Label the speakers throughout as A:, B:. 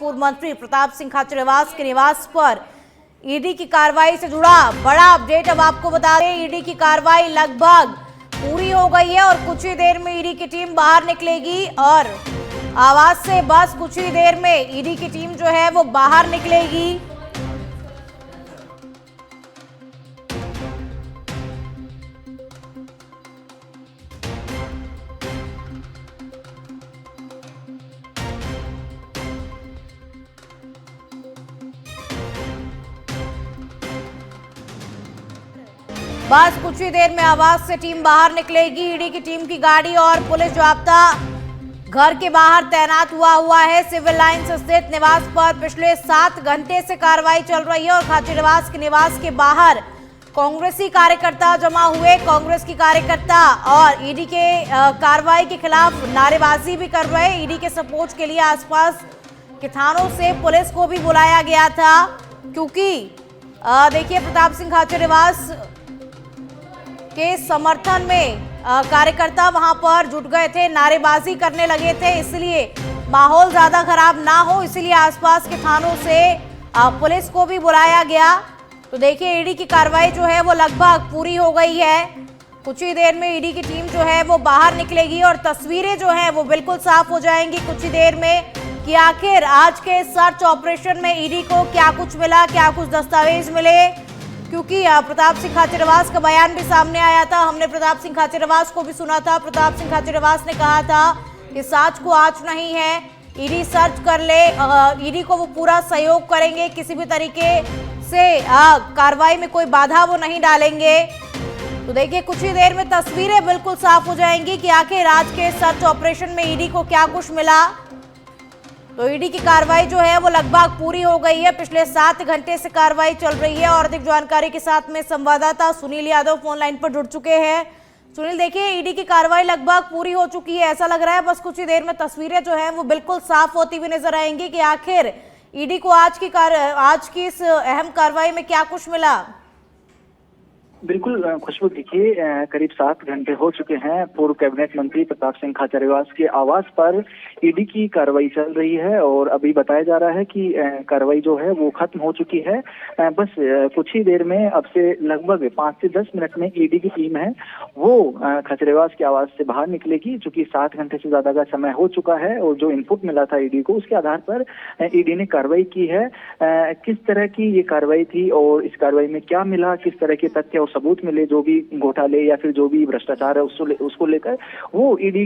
A: पूर्व मंत्री प्रताप सिंह खाचरियावास के निवास पर ईडी की कार्रवाई से जुड़ा बड़ा अपडेट अब आपको बता दें। ईडी की कार्रवाई लगभग पूरी हो गई है और कुछ ही देर में ईडी की टीम बाहर निकलेगी और आवास से बस कुछ ही देर में ईडी की टीम जो है वो बाहर निकलेगी। बस कुछ ही देर में आवास से टीम बाहर निकलेगी। ईडी की टीम की गाड़ी और पुलिस जाब्ता घर के बाहर तैनात हुआ है। सिविल लाइंस स्थित निवास पर पिछले 7 घंटे से कार्रवाई चल रही है और खाचरियावास के निवास के बाहर कांग्रेसी कार्यकर्ता जमा हुए। कांग्रेस की कार्यकर्ता और ईडी के कार्रवाई के खिलाफ नारेबाजी भी कर रहे हैं। ईडी के सपोर्ट के लिए आसपास के थानों से पुलिस को भी बुलाया गया था, क्योंकि देखिए प्रताप सिंह खाचरियावास के समर्थन में कार्यकर्ता वहां पर जुट गए थे, नारेबाजी करने लगे थे, इसलिए माहौल ज्यादा खराब ना हो इसलिए आसपास के थानों से पुलिस को भी बुलाया गया। तो देखिए ईडी की कार्रवाई जो है वो लगभग पूरी हो गई है। कुछ ही देर में ईडी की टीम जो है वो बाहर निकलेगी और तस्वीरें जो है वो बिल्कुल साफ हो जाएंगी कुछ ही देर में कि आखिर आज के सर्च ऑपरेशन में ईडी को क्या कुछ मिला, क्या कुछ दस्तावेज मिले, क्योंकि प्रताप सिंह खाचरियावास का बयान भी सामने आया था। हमने प्रताप सिंह खाचरियावास को भी सुना था। प्रताप सिंह खाचरियावास ने कहा था कि सांच को आंच नहीं है, ईडी सर्च कर ले, ईडी को वो पूरा सहयोग करेंगे, किसी भी तरीके से कार्रवाई में कोई बाधा वो नहीं डालेंगे। तो देखिए कुछ ही देर में तस्वीरें बिल्कुल साफ हो जाएंगी कि आखिर आज के सर्च ऑपरेशन में ईडी को क्या कुछ मिला। तो ईडी की कार्रवाई जो है वो लगभग पूरी हो गई है। पिछले 7 घंटे से कार्रवाई चल रही है और अधिक जानकारी के साथ में संवाददाता सुनील यादव फोन लाइन पर जुड़ चुके हैं। सुनील, देखिए ईडी की कार्रवाई लगभग पूरी हो चुकी है, ऐसा लग रहा है बस कुछ ही देर में तस्वीरें जो है वो बिल्कुल साफ होती हुई नजर आएंगी कि आखिर ईडी को आज की इस अहम कार्रवाई में क्या कुछ मिला।
B: बिल्कुल खुशबू, देखिए करीब 7 घंटे हो चुके हैं। पूर्व कैबिनेट मंत्री प्रताप सिंह खाचरियावास के आवास पर ईडी की कार्रवाई चल रही है और अभी बताया जा रहा है कि कार्रवाई जो है वो खत्म हो चुकी है। बस कुछ ही देर में, अब से लगभग 5 से 10 मिनट में ईडी की टीम है वो खाचरियावास के आवास से बाहर निकलेगी। चूंकि 7 घंटे से ज्यादा का समय हो चुका है और जो इनपुट मिला था ईडी को, उसके आधार पर ईडी ने कार्रवाई की है। किस तरह की ये कार्रवाई थी और इस कार्रवाई में क्या मिला, किस तरह के तथ्य सबूत मिले, जो भी घोटाले या फिर जो भी भ्रष्टाचार है उसको लेकर, वो ईडी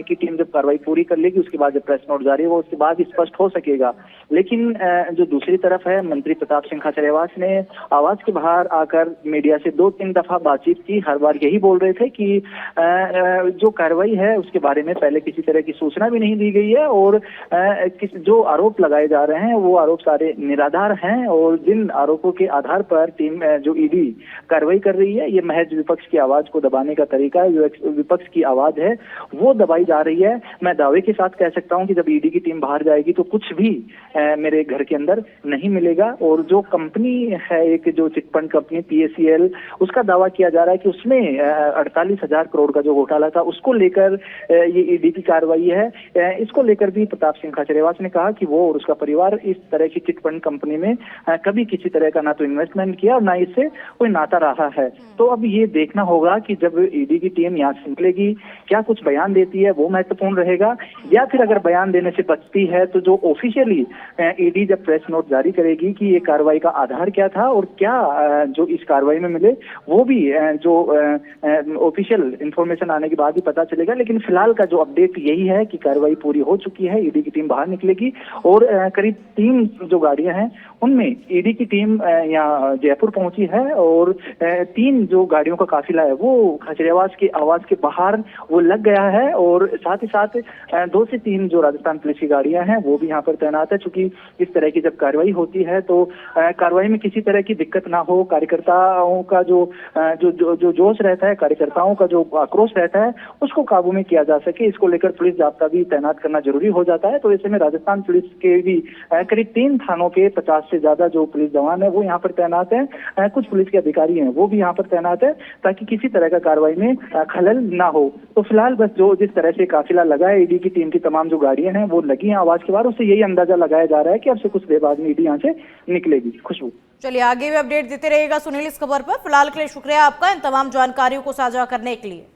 B: की टीम जब कार्रवाई पूरी कर लेगी उसके बाद जब प्रेस नोट जारी होगा उसके बाद स्पष्ट हो सकेगा। लेकिन जो दूसरी तरफ है, मंत्री प्रताप सिंह खाचरियावास ने आवास के बाहर आकर मीडिया से 2-3 दफा बातचीत की। हर बार यही बोल रहे थे कि जो कार्रवाई है उसके बारे में पहले किसी तरह की सूचना भी नहीं दी गई है और जो आरोप लगाए जा रहे हैं वो आरोप सारे निराधार हैं और जिन आरोपों के आधार पर टीम जो ईडी कार्रवाई कर रही है, ये महज विपक्ष की आवाज को दबाने का तरीका है। जो विपक्ष की आवाज है वो दबाई जा रही है। मैं दावे के साथ कह सकता हूं कि जब ईडी की टीम बाहर जाएगी तो कुछ भी मेरे घर के अंदर नहीं मिलेगा। और जो कंपनी है, एक जो चिटफंड कंपनी PACL, उसका दावा किया जा रहा है कि उसमें 48,000 करोड़ का जो घोटाला था उसको लेकर ये ईडी की कार्रवाई है। इसको लेकर भी प्रताप सिंह खाचरियावास ने कहा कि वो और उसका परिवार इस तरह की चिटफंड कंपनी में कभी किसी तरह का ना तो इन्वेस्टमेंट किया और ना इससे कोई नाता रहा है। तो अब ये देखना होगा कि जब ईडी की टीम यहाँ से निकलेगी क्या कुछ बयान देती है, वो महत्वपूर्ण रहेगा, या फिर अगर बयान देने से बचती है तो जो ऑफिशियली ईडी जब प्रेस नोट जारी करेगी कि ये कार्रवाई का आधार क्या था और क्या जो इस कार्रवाई में मिले, वो भी जो ऑफिशियल इंफॉर्मेशन आने के बाद ही पता चलेगा। लेकिन फिलहाल का जो अपडेट यही है कि कार्रवाई पूरी हो चुकी है, ईडी की टीम बाहर निकलेगी और करीब 3 जो गाड़ियां हैं उनमें ईडी की टीम यहाँ जयपुर पहुंची है और 3 जो गाड़ियों का काफिला है वो खाचरियावास के आवास के बाहर वो लग गया है और साथ ही साथ 2 से 3 जो राजस्थान पुलिस की गाड़ियां हैं वो भी यहाँ पर तैनात है। चूंकि इस तरह की जब कार्रवाई होती है तो कार्रवाई में किसी तरह की दिक्कत ना हो, कार्यकर्ताओं का जो जोश रहता है, कार्यकर्ताओं का जो आक्रोश रहता है, उसको काबू में किया जा सके, इसको लेकर पुलिस जाब्ता भी तैनात करना जरूरी हो जाता है। तो ऐसे में राजस्थान पुलिस के भी करीब 3 थानों के 50 से ज्यादा जो पुलिस जवान है वो यहाँ पर तैनात है। कुछ पुलिस के अधिकारी हैं वो भी यहाँ पर तैनात है ताकि किसी तरह का कार्रवाई में खलल ना हो। तो फिलहाल बस जो जिस तरह से काफिला लगा है, ईडी की टीम की तमाम जो गाड़ियां हैं वो लगी हैं आवाज के बाद, उससे यही अंदाजा लगाया जा रहा है कि अब से कुछ देर बाद में ईडी यहाँ से निकलेगी। खुशबू,
A: चलिए आगे भी अपडेट देते रहिएगा सुनील इस खबर पर। फिलहाल के लिए शुक्रिया आपका इन तमाम जानकारियों को साझा करने के लिए।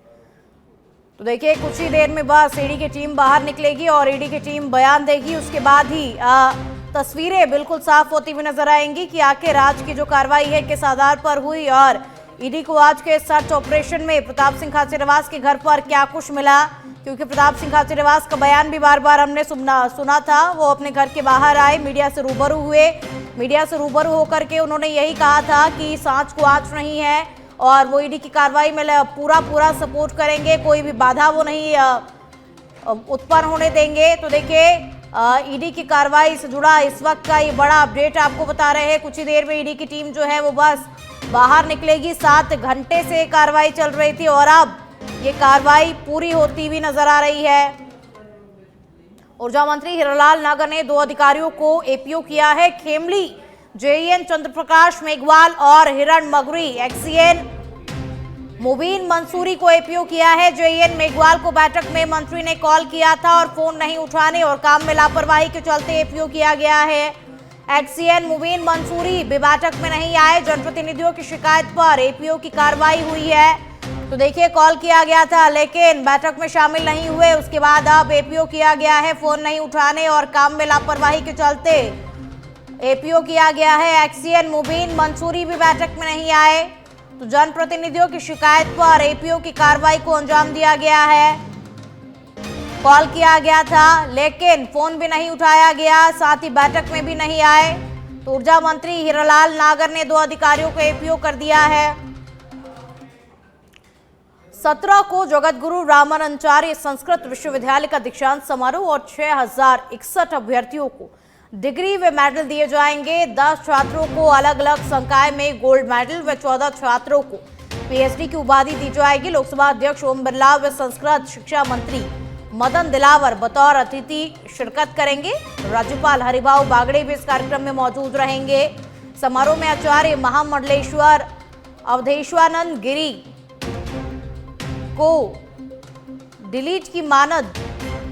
A: तो देखिए कुछ ही देर में बस ईडी की टीम बाहर निकलेगी और ईडी की टीम बयान देगी, उसके बाद ही तस्वीरें बिल्कुल साफ होती हुई नजर आएंगी कि आखिर आज की जो कार्रवाई है किस आधार पर हुई और ईडी को आज के सर्च ऑपरेशन में प्रताप सिंह खाचरियावास के घर पर क्या कुछ मिला। क्योंकि प्रताप सिंह खाचरियावास का बयान भी बार बार हमने सुना था। वो अपने घर के बाहर आए, मीडिया से रूबरू हुए, मीडिया से रूबरू होकर के उन्होंने यही कहा था कि सांच को आंच नहीं है और वो ईडी की कार्रवाई में पूरा सपोर्ट करेंगे, कोई भी बाधा वो नहीं उत्पन्न होने देंगे। तो देखिए ईडी की कार्रवाई से जुड़ा इस वक्त का ये बड़ा अपडेट आपको बता रहे हैं। कुछ ही देर में ईडी की टीम जो है वो बस बाहर निकलेगी। 7 घंटे से कार्रवाई चल रही थी और अब ये कार्रवाई पूरी होती हुई नजर आ रही है। ऊर्जा मंत्री हीरालाल नागर ने 2 अधिकारियों को एपीओ किया है। खेमली जेईएन चंद्रप्रकाश मेघवाल और हिरण मगुरी एक्सीएन मुबीन मंसूरी को एपीओ किया है। जेईएन मेघवाल को बैठक में मंत्री ने कॉल किया था और फोन नहीं उठाने और काम में लापरवाही के चलते एपीओ किया गया है। एक्सीएन मुबीन मंसूरी भी बैठक में नहीं आए। जनप्रतिनिधियों की शिकायत पर एपीओ की कार्रवाई हुई है। तो देखिए कॉल किया गया था लेकिन बैठक में शामिल नहीं हुए, उसके बाद अब एपीओ किया गया है। फोन नहीं उठाने और काम में लापरवाही के चलते एपीओ किया गया है। एक्सीएन मुबीन मंसूरी भी बैठक में नहीं आए। तो जनप्रतिनिधियों की शिकायत पर एपीओ की कार्रवाई को अंजाम दिया गया है। कॉल किया गया था लेकिन फोन भी नहीं उठाया गया, साथ ही बैठक में भी नहीं आए। तो ऊर्जा मंत्री हीरालाल नागर ने 2 अधिकारियों को एपीओ कर दिया है। 17 को जगतगुरु रामानंदाचार्य संस्कृत विश्वविद्यालय का दीक्षांत समारोह और 6061 अभ्यर्थियों को डिग्री व मेडल दिए जाएंगे। 10 छात्रों को अलग अलग संकाय में गोल्ड मेडल व 14 छात्रों को पीएचडी की उपाधि दी जाएगी। लोकसभा अध्यक्ष ओम बिरला व संस्कृत शिक्षा मंत्री मदन दिलावर बतौर अतिथि शिरकत करेंगे। राज्यपाल हरिभाऊ बागड़े भी इस कार्यक्रम में मौजूद रहेंगे। समारोह में आचार्य महामंडलेश्वर अवधेशानंद गिरी को डिलीट की मानद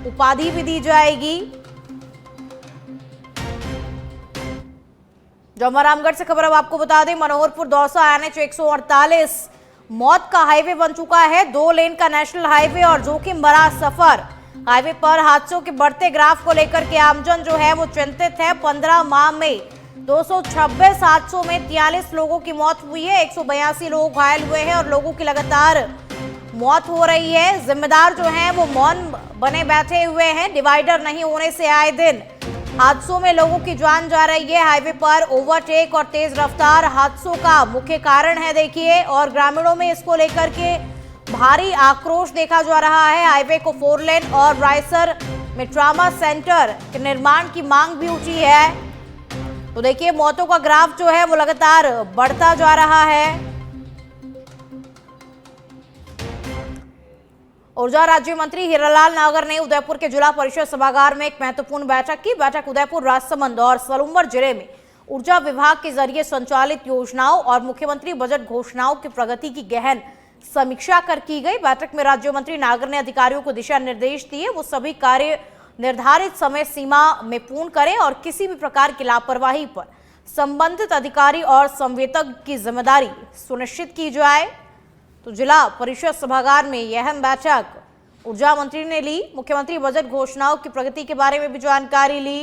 A: उपाधि भी दी जाएगी। जौमारामगढ़ से खबर अब आपको बता दें, मनोहरपुर दौसा एनएच 148 मौत का हाईवे बन चुका है। 2 लेन का नेशनल हाईवे और जोखिम भरा सफर। हाईवे पर हादसों के बढ़ते ग्राफ को लेकर के आमजन जो है वो चिंतित है। 15 माह में 226 हादसों में 43 लोगों की मौत हुई है, 182 लोग घायल हुए हैं और लोगों की लगातार मौत हो रही है। जिम्मेदार जो हैं वो मौन बने बैठे हुए हैं। डिवाइडर नहीं होने से आए दिन हादसों में लोगों की जान जा रही है। हाईवे पर ओवरटेक और तेज रफ्तार हादसों का मुख्य कारण है देखिए, और ग्रामीणों में इसको लेकर के भारी आक्रोश देखा जा रहा है। हाईवे को 4 लेन और रायसर में ट्रामा सेंटर के निर्माण की मांग भी उठी है। तो देखिए मौतों का ग्राफ जो है वो लगातार बढ़ता जा रहा है। ऊर्जा राज्य मंत्री हीरालाल नागर ने उदयपुर के जिला परिषद सभागार में एक महत्वपूर्ण बैठक की। बैठक उदयपुर, राजसमंद और सलूंबर जिले में ऊर्जा विभाग के जरिए संचालित योजनाओं और मुख्यमंत्री बजट घोषणाओं की प्रगति की गहन समीक्षा कर की गई। बैठक में राज्य मंत्री नागर ने अधिकारियों को दिशा निर्देश दिए, वो सभी कार्य निर्धारित समय सीमा में पूर्ण करें और किसी भी प्रकार की लापरवाही पर संबंधित अधिकारी और संवेदक की जिम्मेदारी सुनिश्चित की जाए। तो जिला परिषद सभागार में यह अहम बैठक ऊर्जा मंत्री ने ली। मुख्यमंत्री बजट घोषणाओं की प्रगति के बारे में भी जानकारी ली।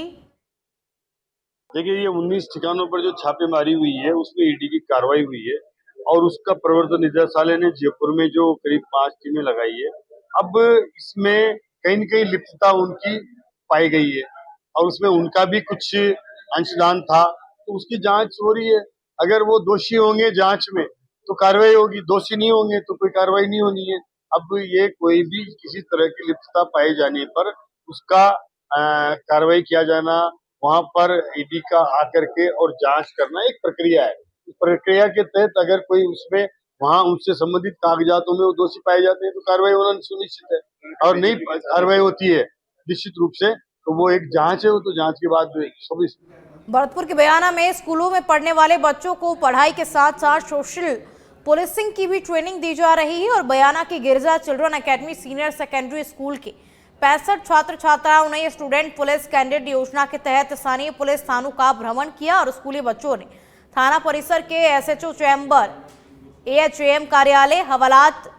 C: देखिए ये 19 ठिकानों पर जो छापेमारी हुई है उसमें ईडी की कार्रवाई हुई है और उसका प्रवर्तन निदेशालय ने जयपुर में जो करीब 5 टीमें लगाई है। अब इसमें कहीं न कहीं लिप्तता उनकी पाई गई है और उसमें उनका भी कुछ अंशदान था, तो उसकी जांच हो रही है। अगर वो दोषी होंगे जांच में तो कार्रवाई होगी, दोषी नहीं होंगे तो कोई कार्रवाई नहीं होनी है। अब ये कोई भी किसी तरह की लिप्तता पाए जाने पर उसका कार्रवाई किया जाना, वहां पर ईडी का आकर के और जांच करना एक प्रक्रिया है। इस प्रक्रिया के तहत अगर कोई उसमें वहां उनसे संबंधित कागजातों में वो दोषी पाए जाते हैं तो कार्रवाई होना सुनिश्चित है, और नहीं कार्रवाई होती है निश्चित रूप से तो वो एक जांच है, वो तो जांच के बाद
A: भरतपुर के बयाना में स्कूलों में पढ़ने वाले बच्चों को पढ़ाई के साथ साथ सोशल पुलिसिंग की भी ट्रेनिंग दी जा रही है और बयाना के Girja children academy senior secondary school के 65 छात्र छात्राओं ने स्टूडेंट पुलिस कैडेट योजना के तहत स्थानीय पुलिस थानों का भ्रमण किया और स्कूली बच्चों ने थाना परिसर के एसएचओ चैम्बर, एएचएम कार्यालय, हवालात,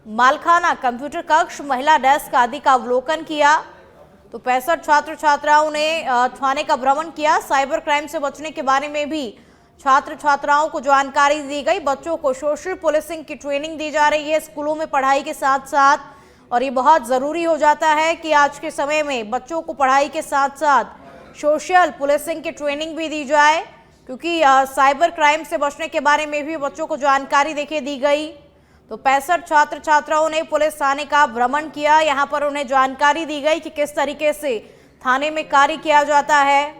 A: मालखाना, कंप्यूटर कक्ष, महिला डेस्क आदि का अवलोकन किया। तो 65 छात्र छात्राओं ने थाने का भ्रमण किया। साइबर क्राइम से बचने के बारे में भी छात्र छात्राओं को जानकारी दी गई। बच्चों को सोशल पुलिसिंग की ट्रेनिंग दी जा रही है स्कूलों में पढ़ाई के साथ साथ, और ये बहुत ज़रूरी हो जाता है कि आज के समय में बच्चों को पढ़ाई के साथ साथ सोशल पुलिसिंग की ट्रेनिंग भी दी जाए, क्योंकि साइबर क्राइम से बचने के बारे में भी बच्चों को जानकारी देखिए दी गई। तो 65 छात्र छात्राओं ने पुलिस थाने का भ्रमण किया। यहाँ पर उन्हें जानकारी दी गई कि किस तरीके से थाने में कार्य किया जाता है।